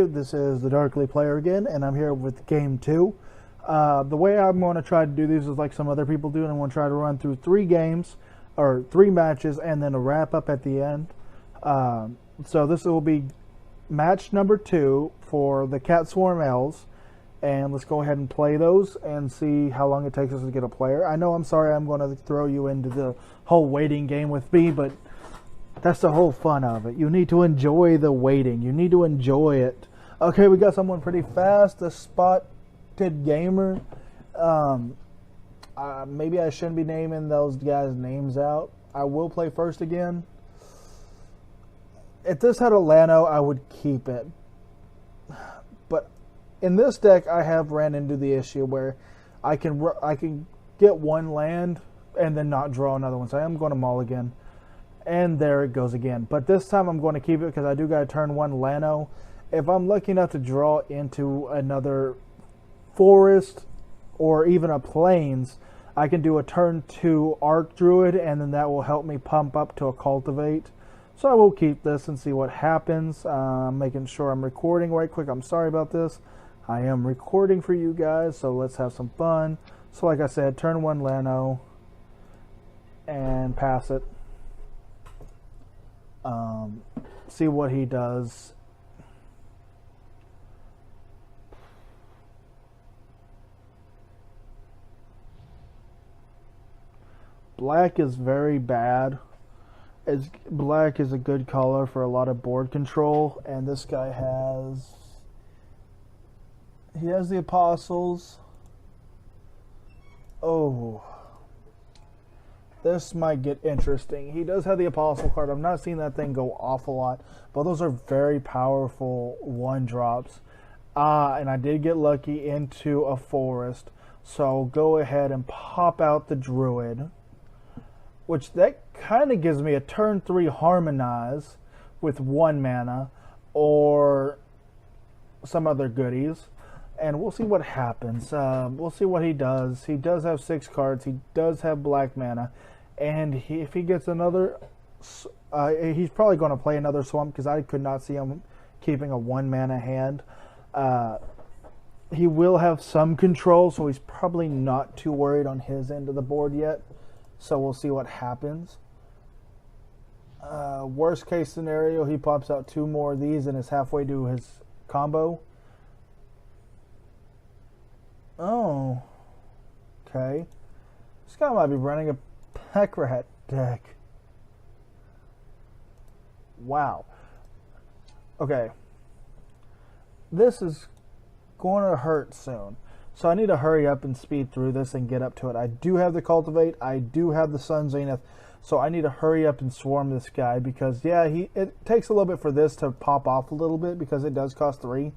everybody, this is the Darkly Player again, and I'm here with Game 2. The way I'm going to try to do these is like some other people do, and I'm going to try to run through 3 games, or 3 matches, and then a wrap-up at the end. So this will be match number 2 for the Cat Swarm Elves, and let's go ahead and play those and see how long it takes us to get a player. I know, I'm sorry I'm going to throw you into the whole waiting game with me, but that's the whole fun of it. You need to enjoy the waiting. You need to enjoy it. Okay, we got someone pretty fast. The Spotted Gamer. Maybe I shouldn't be naming those guys' names out. I will play first again. If this had a Lano, I would keep it. But in this deck, I have ran into the issue where I can get one land and then not draw another one. So I am going to mulligan. And there it goes again. But this time I'm going to keep it because I do got to turn 1 Lano. If I'm lucky enough to draw into another forest or even a plains, I can do a turn 2 Arc Druid, and then that will help me pump up to a Cultivate. So I will keep this and see what happens. Making sure I'm recording right quick. I'm sorry about this. I am recording for you guys, so let's have some fun. So like I said, turn 1 Lano and pass it. See what he does. Black is very bad. Black is a good color for a lot of board control, and this guy has the Apostles. Oh, this might get interesting. He does have the Apostle card. I'm not seeing that thing go off a lot, but those are very powerful 1-drops. And I did get lucky into a forest, so go ahead and pop out the Druid, which that kind of gives me a turn 3 Harmonize with 1 mana or some other goodies. And we'll see what happens. We'll see what he does. He does have 6 cards. He does have black mana. And if he gets another, he's probably going to play another Swamp because I could not see him keeping a 1 mana hand. He will have some control, so he's probably not too worried on his end of the board yet. So we'll see what happens. Worst case scenario, he pops out 2 more of these and is halfway to his combo. Oh, okay. This guy might be running a Pack Rat deck. Wow. Okay. This is going to hurt soon. So I need to hurry up and speed through this and get up to it. I do have the Cultivate. I do have the Sun Zenith. So I need to hurry up and swarm this guy because, yeah, it takes a little bit for this to pop off a little bit because it does cost 3.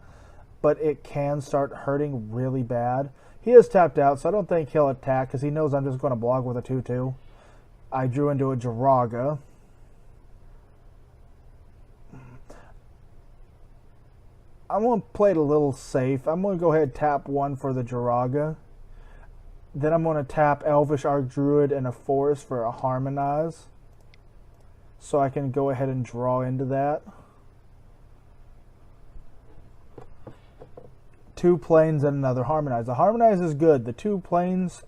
But it can start hurting really bad. He is tapped out, so I don't think he'll attack because he knows I'm just going to block with a 2/2. I drew into a Jiraga. I'm going to play it a little safe. I'm going to go ahead and tap 1 for the Jiraga. Then I'm going to tap Elvish Arc Druid and a Forest for a Harmonize. So I can go ahead and draw into that. 2 plains and another Harmonize. The Harmonize is good. The 2 plains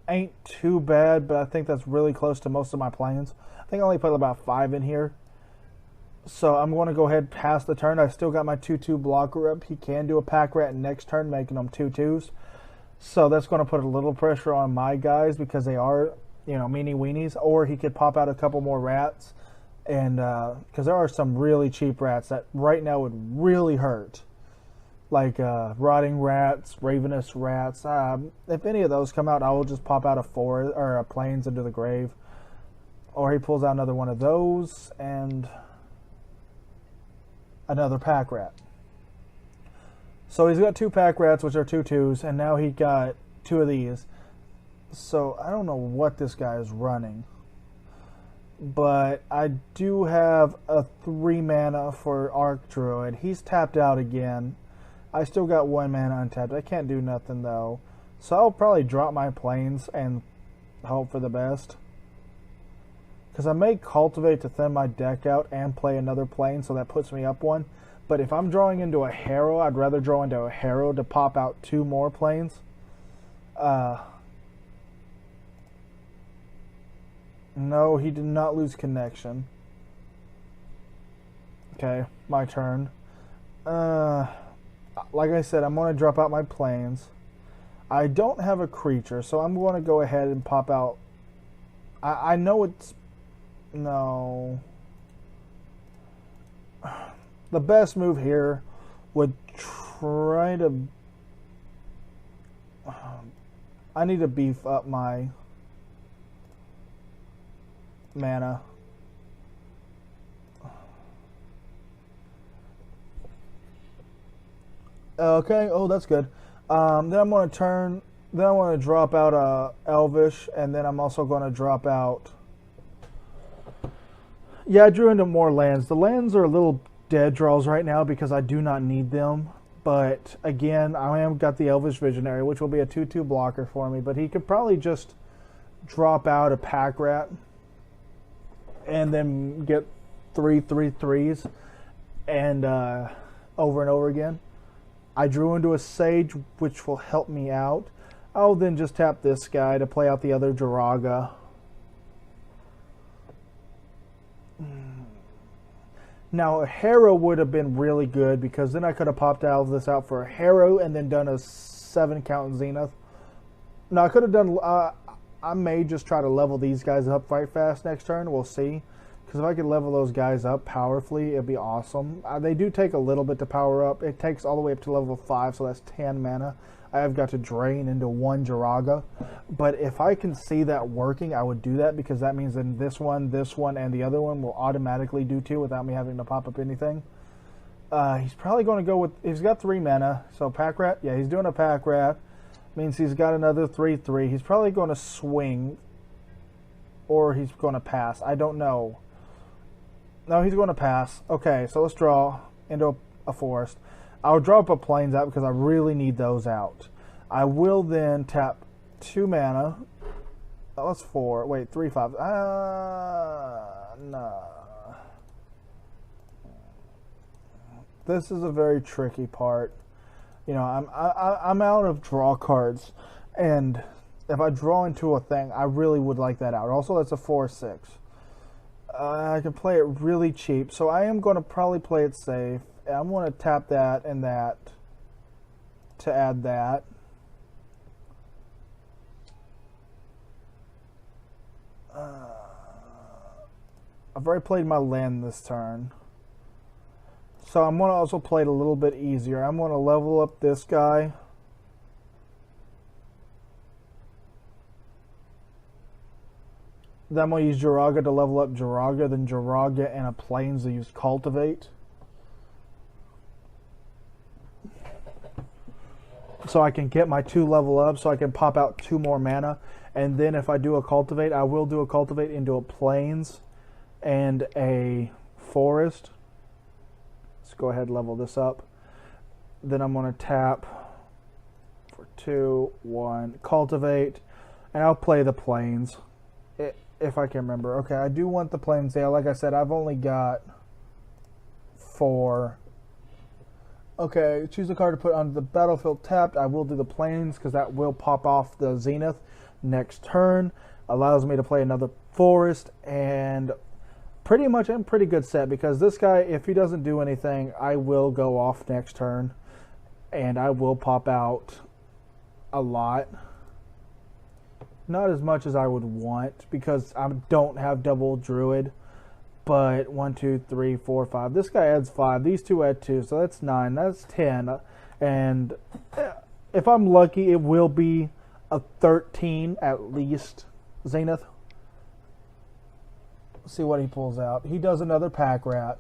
ain't too bad, but I think that's really close to most of my plains. I think I only put about 5 in here. So I'm going to go ahead and pass the turn. I still got my 2/2 blocker up. He can do a Pack Rat next turn, making them 2/2s. So that's going to put a little pressure on my guys because they are, meanie weenies. Or he could pop out a couple more rats. And because there are some really cheap rats that right now would really hurt, like rotting rats, ravenous rats. If any of those come out, I will just pop out a forest or a plains into the grave, or he pulls out another one of those and another Pack Rat. So he's got 2 Pack Rats, which are 2/2s, and now he got 2 of these. So I don't know what this guy is running. But I do have a 3 mana for Arc Druid. He's tapped out again. I still got 1 mana untapped. I can't do nothing though. So I'll probably drop my plains and hope for the best. Because I may cultivate to thin my deck out and play another plane, so that puts me up one. But if I'm drawing into a Harrow, I'd rather draw into a Harrow to pop out 2 more planes. No, he did not lose connection. Okay, my turn. Like I said, I'm going to drop out my planes. I don't have a creature, so I'm going to go ahead and pop out. I know it's... No. The best move here would try to... I need to beef up my mana. Okay, oh, that's good. Then I'm going to turn... Then I want to drop out Elvish, and then I'm also going to drop out... Yeah, I drew into more lands. The lands are a little dead draws right now because I do not need them. But, again, I am got the Elvish Visionary, which will be a 2/2 blocker for me. But he could probably just drop out a Pack Rat and then get 3/3/3s and over and over again. I drew into a Sage, which will help me out. I'll then just tap this guy to play out the other Jiraga. Now, a Harrow would have been really good because then I could have popped out of this out for a Harrow and then done a 7-count Zenith. Now, I could have done... I may just try to level these guys up fight fast next turn. We'll see. Because if I could level those guys up powerfully, it'd be awesome. They do take a little bit to power up. It takes all the way up to level 5, so that's 10 mana. I have got to drain into 1 Jiraga. But if I can see that working, I would do that because that means then this one, and the other one will automatically do 2 without me having to pop up anything. He's probably going to go with... He's got 3 mana, so Pack Rat. Yeah, he's doing a Pack Rat. Means he's got another 3/3. He's probably going to swing, or he's going to pass. I don't know. No, he's going to pass. Okay, so let's draw into a forest. I'll drop a plains out because I really need those out. I will then tap 2 mana. Oh, that's 4. Wait, 3, 5. No. This is a very tricky part. You know, I'm out of draw cards, and if I draw into a thing, I really would like that out. Also, that's a 4/6. I can play it really cheap, so I am going to probably play it safe. I'm going to tap that and that to add that. I've already played my land this turn. So I'm going to also play it a little bit easier. I'm going to level up this guy. Then I'm going to use Jiraga to level up Jiraga, then Jiraga and a Plains to use Cultivate. So I can get my 2 level up, so I can pop out 2 more mana. And then if I do a Cultivate, I will do a Cultivate into a Plains and a Forest. Let's go ahead and level this up. Then I'm going to tap for 2, 1, Cultivate, and I'll play the Plains. If I can remember. Okay, I do want the Plains. Yeah, like I said, I've only got 4. Okay, choose a card to put on the battlefield tapped. I will do the Plains because that will pop off the Zenith next turn. Allows me to play another Forest, and pretty much I'm pretty good set because this guy, if he doesn't do anything, I will go off next turn and I will pop out a lot. Not as much as I would want because I don't have double Druid. But 1, 2, 3, 4, 5. This guy adds 5. These 2 add 2. So that's 9. That's 10. And if I'm lucky, it will be a 13 at least. Zenith. Let's see what he pulls out. He does another Pack Rat.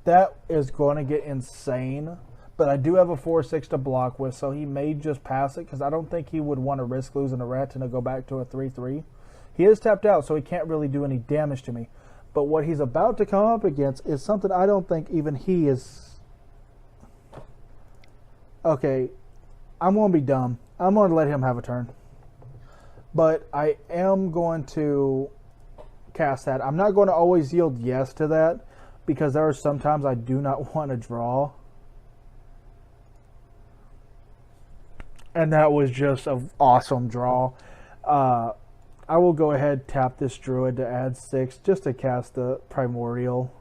That is going to get insane. But I do have a 4/6 to block with, so he may just pass it because I don't think he would want to risk losing a rat and to go back to a 3/3. He is tapped out, so he can't really do any damage to me. But what he's about to come up against is something I don't think even he is... Okay, I'm going to be dumb. I'm going to let him have a turn. But I am going to cast that. I'm not going to always yield yes to that because there are sometimes I do not want to draw. And that was just an awesome draw. I will go ahead tap this Druid to add 6 just to cast the Primordial.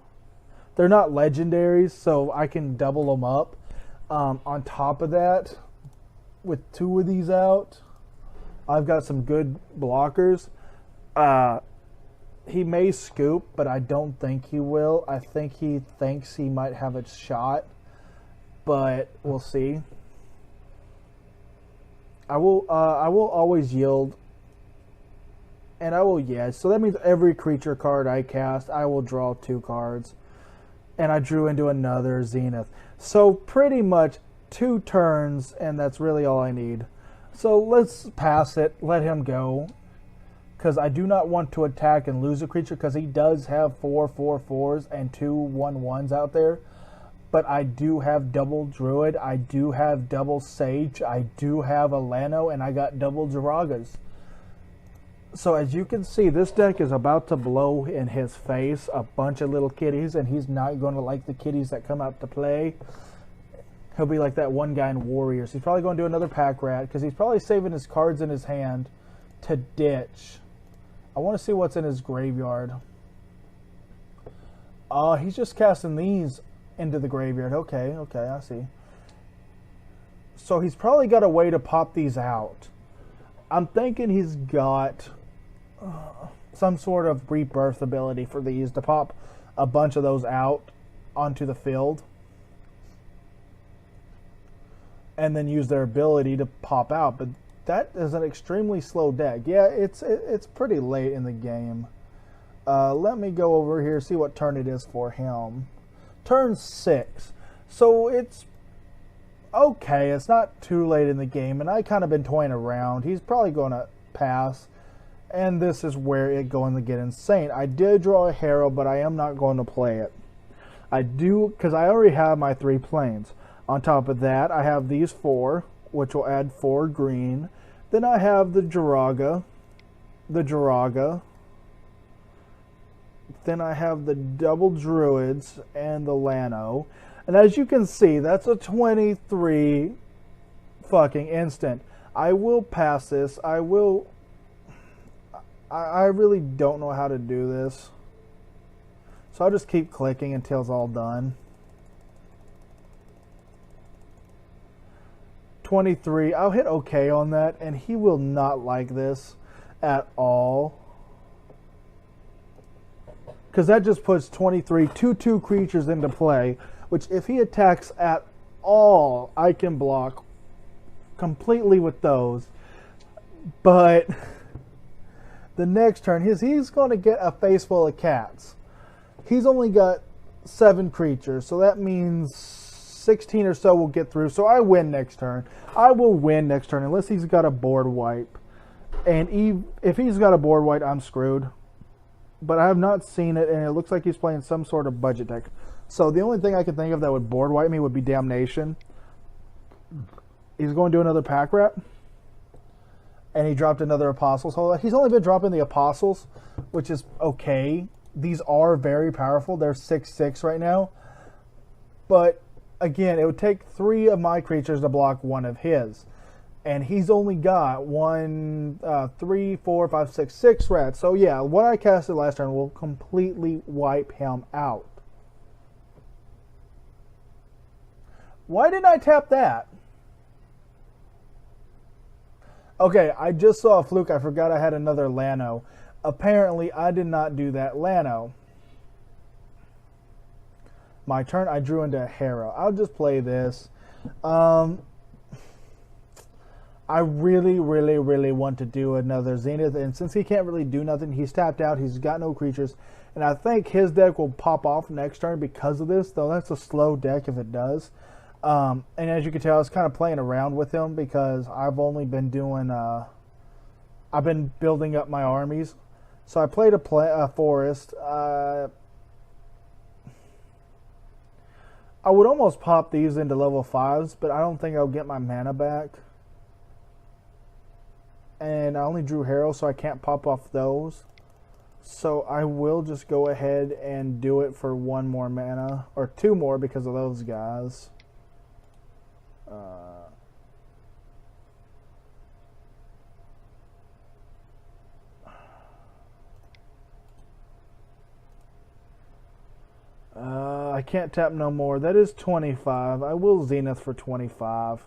They're not legendaries, so I can double them up. On top of that, with 2 of these out, I've got some good blockers. He may scoop, but I don't think he will. I think he thinks he might have a shot, but we'll see. I will always yield, and I will yes. So that means every creature card I cast, I will draw 2 cards. And I drew into another Zenith. So pretty much 2 turns, and that's really all I need. So let's pass it, let him go. Because I do not want to attack and lose a creature, because he does have 4 4/4s and 2 1/1s out there. But I do have double Druid, I do have double Sage, I do have a Lano, and I got double Jiragas. So as you can see, this deck is about to blow in his face a bunch of little kitties, and he's not going to like the kitties that come out to play. He'll be like that one guy in Warriors. He's probably going to do another Pack Rat, because he's probably saving his cards in his hand to ditch. I want to see what's in his graveyard. He's just casting these into the graveyard. Okay, I see. So he's probably got a way to pop these out. I'm thinking he's got some sort of rebirth ability for these to pop a bunch of those out onto the field and then use their ability to pop out. But that is an extremely slow deck. Yeah, it's pretty late in the game. Let me go over here, see what turn it is for him. Turn 6. So it's okay. It's not too late in the game, and I kind of been toying around. He's probably going to pass, and this is where it's going to get insane. I did draw a Harrow, but I am not going to play it. I do, because I already have my 3 planes. On top of that, I have these 4, which will add 4 green. Then I have the Jiraga. Then I have the double Druids and the Lano. And as you can see, that's a 23 fucking instant. I will pass this. I really don't know how to do this. So I'll just keep clicking until it's all done. 23. I'll hit OK on that, and he will not like this at all. Because that just puts 23 2/2 creatures into play, which if he attacks at all, I can block completely with those. But the next turn, he's going to get a face full of cats. He's only got 7 creatures, so that means 16 or so will get through. So I win next turn. I will win next turn unless he's got a board wipe. And if he's got a board wipe, I'm screwed. But I have not seen it, and it looks like he's playing some sort of budget deck. So the only thing I can think of that would board wipe me would be Damnation. He's going to do another Pack Rat. And he dropped another Apostles. So he's only been dropping the Apostles, which is okay. These are very powerful. They're 6/6 right now. But again, it would take 3 of my creatures to block 1 of his. And he's only got 1, 3, 4, 5, 6, 6 rats. So yeah, what I casted last turn will completely wipe him out. Why didn't I tap that? Okay, I just saw a fluke. I forgot I had another Lano. Apparently, I did not do that Lano. My turn, I drew into a Harrow. I'll just play this. I really want to do another Zenith, and since he can't really do nothing, he's tapped out, he's got no creatures, and I think his deck will pop off next turn because of this, though that's a slow deck if it does. And as you can tell, I was kind of playing around with him because I've only been doing, I've been building up my armies. So I played a forest. I would almost pop these into level 5s, but I don't think I'll get my mana back. And I only drew Harrow, so I can't pop off those. So I will just go ahead and do it for 1 more mana, or 2 more because of those guys. I can't tap no more. That is 25. I will Zenith for 25.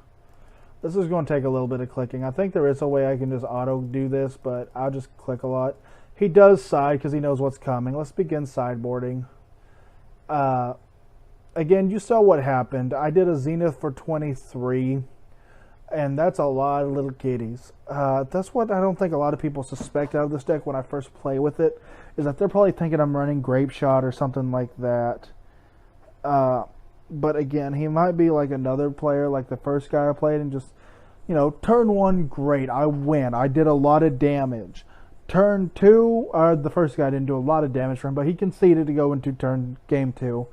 This is going to take a little bit of clicking. I think there is a way I can just auto do this, but I'll just click a lot. He does side because he knows what's coming. Let's begin sideboarding. Again, you saw what happened. I did a Zenith for 23, and that's a lot of little kitties. That's what I don't think a lot of people suspect out of this deck when I first play with it, is that they're probably thinking I'm running Grape Shot or something like that. But again, he might be like another player, like the first guy I played, and just, you know, turn 1, great, I win. I did a lot of damage. Turn 2, the first guy didn't do a lot of damage for him, but he conceded to go into game 2.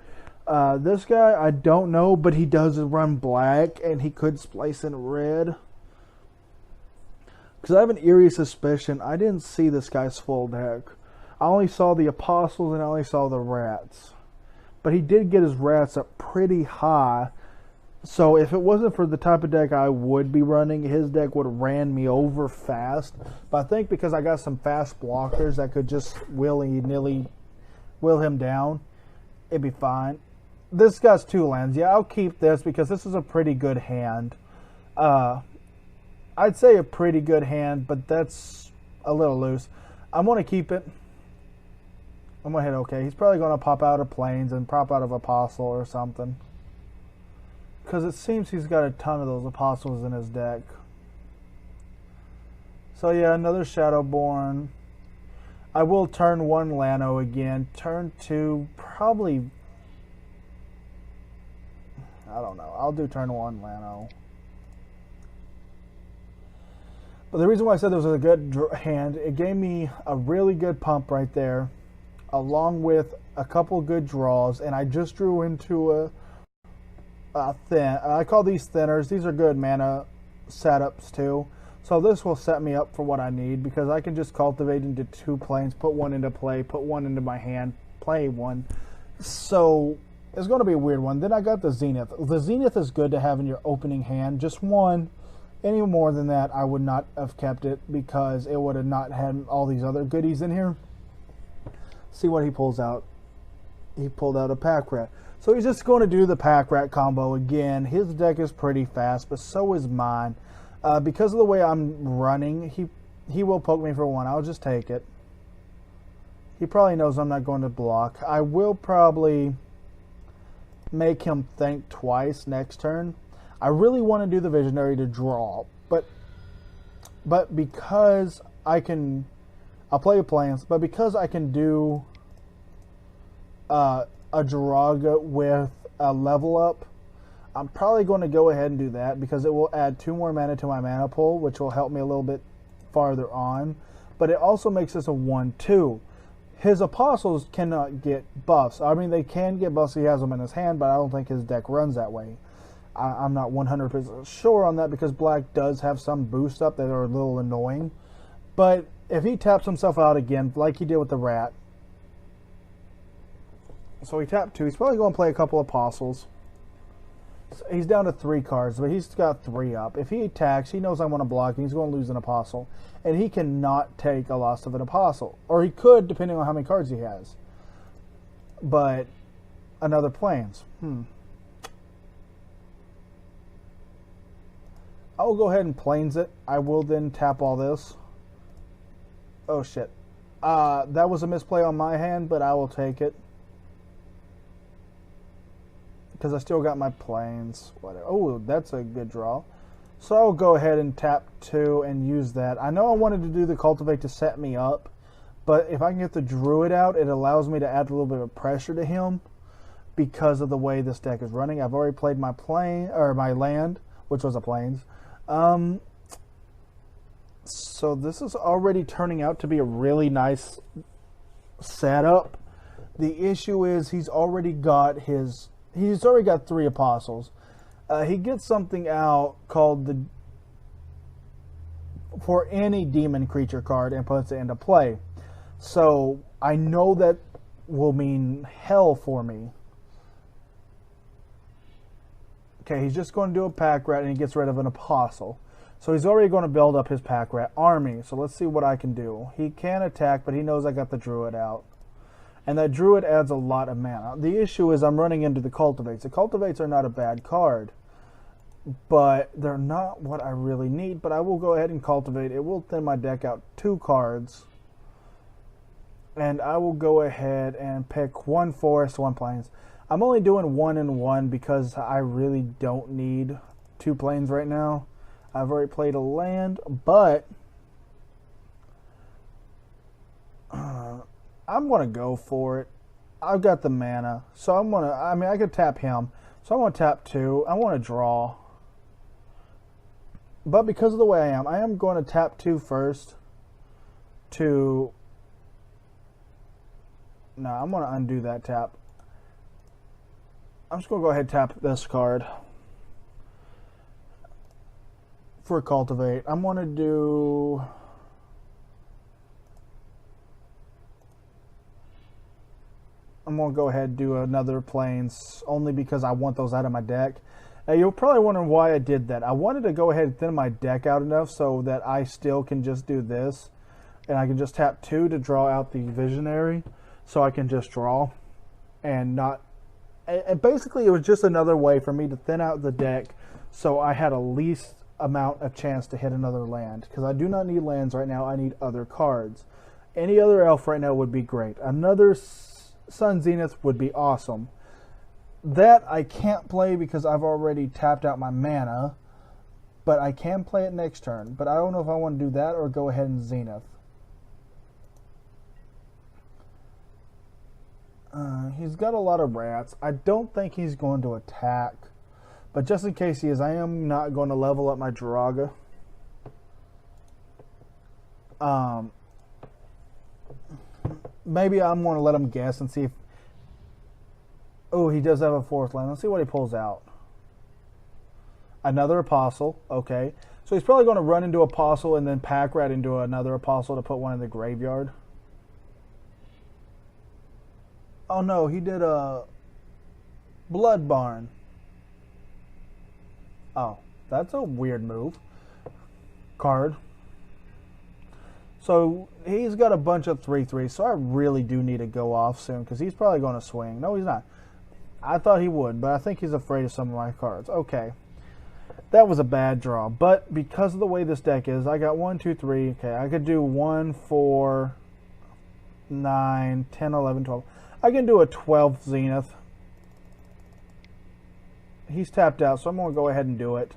This guy, I don't know, but he does run black, and he could splice in red. Because I have an eerie suspicion I didn't see this guy's full deck. I only saw the Apostles and I only saw the Rats. But he did get his Rats up pretty high. So if it wasn't for the type of deck I would be running, his deck would have ran me over fast. But I think because I got some fast blockers that could just willy-nilly will him down, it'd be fine. This guy's 2 lands. Yeah, I'll keep this because this is a pretty good hand. I'd say a pretty good hand, but that's a little loose. I'm going to keep it. I'm going to hit OK. He's probably going to pop out of Plains and pop out of Apostle or something. Because it seems he's got a ton of those Apostles in his deck. So yeah, another Shadowborn. I will turn 1 Lano again. Turn 2, probably... I don't know. I'll do turn 1 Lano. But the reason why I said this was a good hand, it gave me a really good pump right there, along with a couple good draws, and I just drew into a thin. I call these thinners. These are good mana setups too. So this will set me up for what I need, because I can just cultivate into 2 planes, put 1 into play, put 1 into my hand, play 1. So it's going to be a weird one. Then I got the Zenith. The Zenith is good to have in your opening hand. Just 1. Any more than that, I would not have kept it, because it would have not had all these other goodies in here. See what he pulls out. He pulled out a Pack Rat. So he's just going to do the Pack Rat combo again. His deck is pretty fast, but so is mine. Because of the way I'm running, he will poke me for 1. I'll just take it. He probably knows I'm not going to block. I will probably make him think twice next turn. I really want to do the Visionary to draw, but because I can... I'll play a Plains, but because I can do a Jiraga with a level up, I'm probably going to go ahead and do that, because it will add 2 more mana to my mana pool, which will help me a little bit farther on. But it also makes this a 1/2. His Apostles cannot get buffs. I mean, they can get buffs. He has them in his hand, but I don't think his deck runs that way. I'm not 100% sure on that, because Black does have some boost up that are a little annoying. But if he taps himself out again, like he did with the Rat, so he tapped 2. He's probably going to play a couple Apostles. So he's down to 3 cards, but he's got 3 up. If he attacks, he knows I want to block, and he's going to lose an Apostle. And he cannot take a loss of an Apostle. Or he could, depending on how many cards he has. But another Plains. I will go ahead and Plains it. I will then tap all this. Oh, shit. That was a misplay on my hand, but I will take it. Because I still got my Plains. Whatever. Oh, that's a good draw. So I'll go ahead and tap 2 and use that. I know I wanted to do the Cultivate to set me up, but if I can get the Druid out, it allows me to add a little bit of pressure to him because of the way this deck is running. I've already played my my land, which was a Plains. So this is already turning out to be a really nice setup. The issue is he's already got 3 Apostles. He gets something out called for any demon creature card and puts it into play. So I know that will mean hell for me. Okay, he's just going to do a pack rat and he gets rid of an apostle. So he's already going to build up his pack rat army. So let's see what I can do. He can attack, but he knows I got the druid out. And that druid adds a lot of mana. The issue is I'm running into the cultivates. The cultivates are not a bad card, but they're not what I really need. But I will go ahead and cultivate. It will thin my deck out 2 cards. And I will go ahead and pick 1 forest, 1 plains. I'm only doing 1 and 1 because I really don't need 2 plains right now. I've already played a land, but I'm going to go for it. I've got the mana, so I'm going to, I mean, I could tap him. So I want to tap 2. I want to draw. But because of the way I am going to tap 2 first to, no, I'm going to undo that tap. I'm just going to go ahead and tap this card for cultivate. I'm going to do, I'm going to go ahead and do another plains only because I want those out of my deck. Now you're probably wondering why I did that. I wanted to go ahead and thin my deck out enough so that I still can just do this and I can just tap 2 to draw out the visionary so I can just draw and not. And basically, it was just another way for me to thin out the deck so I had a least amount of chance to hit another land. Because I do not need lands right now. I need other cards. Any other elf right now would be great. Another Sun Zenith would be awesome. That I can't play because I've already tapped out my mana. But I can play it next turn. But I don't know if I want to do that or go ahead and Zenith. He's got a lot of rats. I don't think he's going to attack. But just in case he is, I am not going to level up my Jiraga. Maybe I'm going to let him guess and see if... Oh, he does have a 4th land. Let's see what he pulls out. Another Apostle. Okay. So he's probably going to run into Apostle and then pack rat into another Apostle to put one in the graveyard. Oh no, he did a Blood Barn. Oh, that's a weird move. Card. So he's got a bunch of 3/3, so I really do need to go off soon because he's probably going to swing. No, he's not. I thought he would, but I think he's afraid of some of my cards. Okay. That was a bad draw, but because of the way this deck is, I got 1, 2, 3. Okay, I could do 1, 4, 9, 10, 11, 12. I can do a 12th Zenith. He's tapped out, so I'm going to go ahead and do it.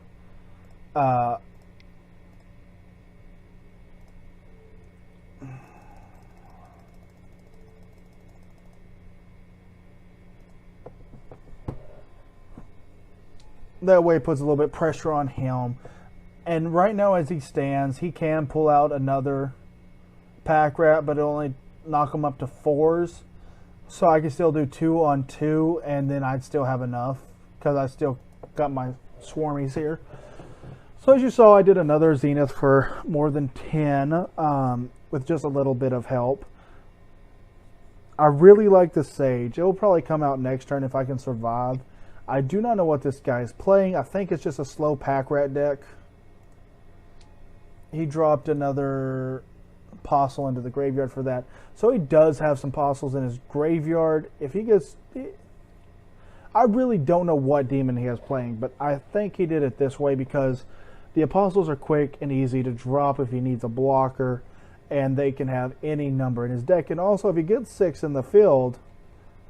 That way it puts a little bit of pressure on him. And right now as he stands, he can pull out another pack rat, but it'll only knock him up to 4s. So I can still do 2 on 2, and then I'd still have enough because I still got my swarmies here. So as you saw, I did another Zenith for more than 10 with just a little bit of help. I really like the Sage. It will probably come out next turn if I can survive. I do not know what this guy is playing. I think it's just a slow pack rat deck. He dropped another Apostle into the graveyard for that. So he does have some Apostles in his graveyard. If he gets... I really don't know what demon he has playing, but I think he did it this way because the Apostles are quick and easy to drop if he needs a blocker, and they can have any number in his deck. And also, if he gets 6 in the field,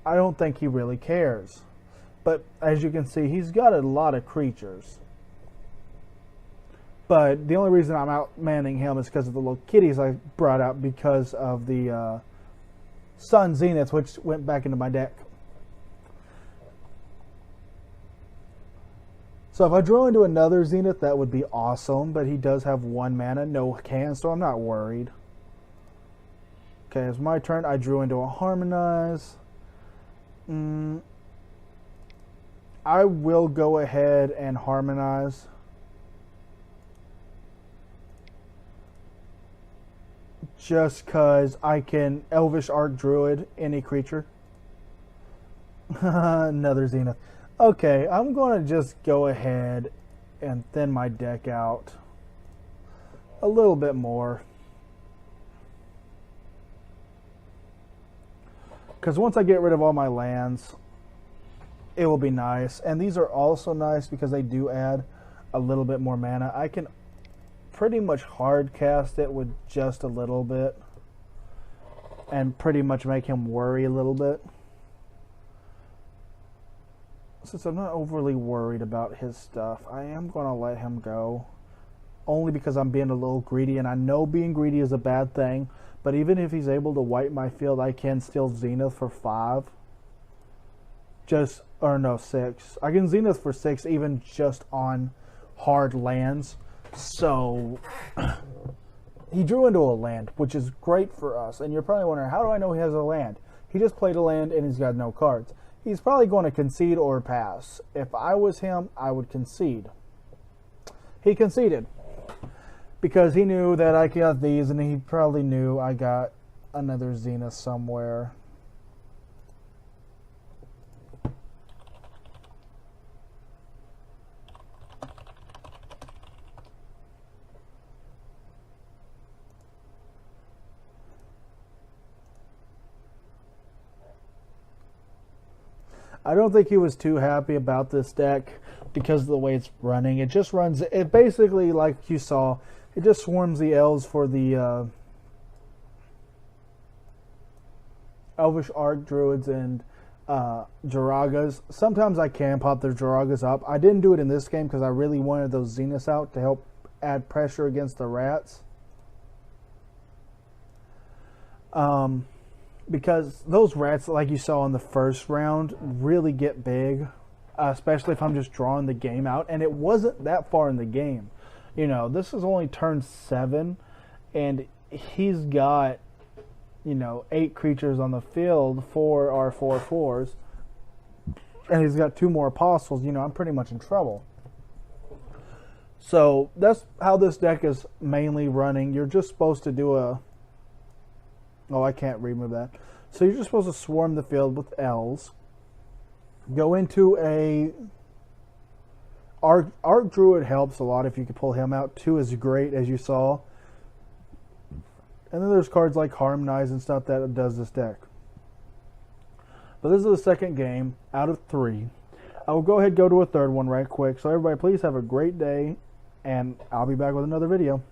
I don't think he really cares. But as you can see, he's got a lot of creatures. But the only reason I'm out manning him is because of the little kitties I brought out because of the Sun Zenith, which went back into my deck. So if I draw into another Zenith, that would be awesome. But he does have 1 mana, no can, so I'm not worried. Okay, it's my turn. I drew into a Harmonize. I will go ahead and Harmonize. just because I can Elvish Arc Druid any creature. Another Zenith. Okay, I'm going to just go ahead and thin my deck out a little bit more. Because once I get rid of all my lands, it will be nice. And these are also nice because they do add a little bit more mana. I can pretty much hard cast it with just a little bit and pretty much make him worry a little bit. Since I'm not overly worried about his stuff, I am going to let him go. Only because I'm being a little greedy, and I know being greedy is a bad thing. But even if he's able to wipe my field, I can still Zenith for 5. Or no, 6. I can Zenith for 6 even just on hard lands. So, he drew into a land, which is great for us. And you're probably wondering, how do I know he has a land? He just played a land and he's got no cards. He's probably going to concede or pass. If I was him, I would concede. He conceded because he knew that I got these, and he probably knew I got another Zenith somewhere. I don't think he was too happy about this deck because of the way it's running. It just runs, it basically, like you saw, it just swarms the elves for the Elvish Arc Druids and Jiragas. Sometimes I can pop their Jiragas up. I didn't do it in this game because I really wanted those Zeniths out to help add pressure against the rats. Because those rats, like you saw in the first round, really get big, especially if I'm just drawing the game out. And it wasn't that far in the game. You know, this is only turn 7, and he's got, 8 creatures on the field, 4 are 4/4s, and he's got 2 more apostles. I'm pretty much in trouble. So that's how this deck is mainly running. You're just supposed to do a... Oh, I can't remove that. So you're just supposed to swarm the field with elves. Go into a... Arc Druid helps a lot if you can pull him out. 2 is great, as you saw. And then there's cards like Harmonize and stuff that does this deck. But this is the second game out of 3. I will go ahead and go to a third one right quick. So everybody, please have a great day, and I'll be back with another video.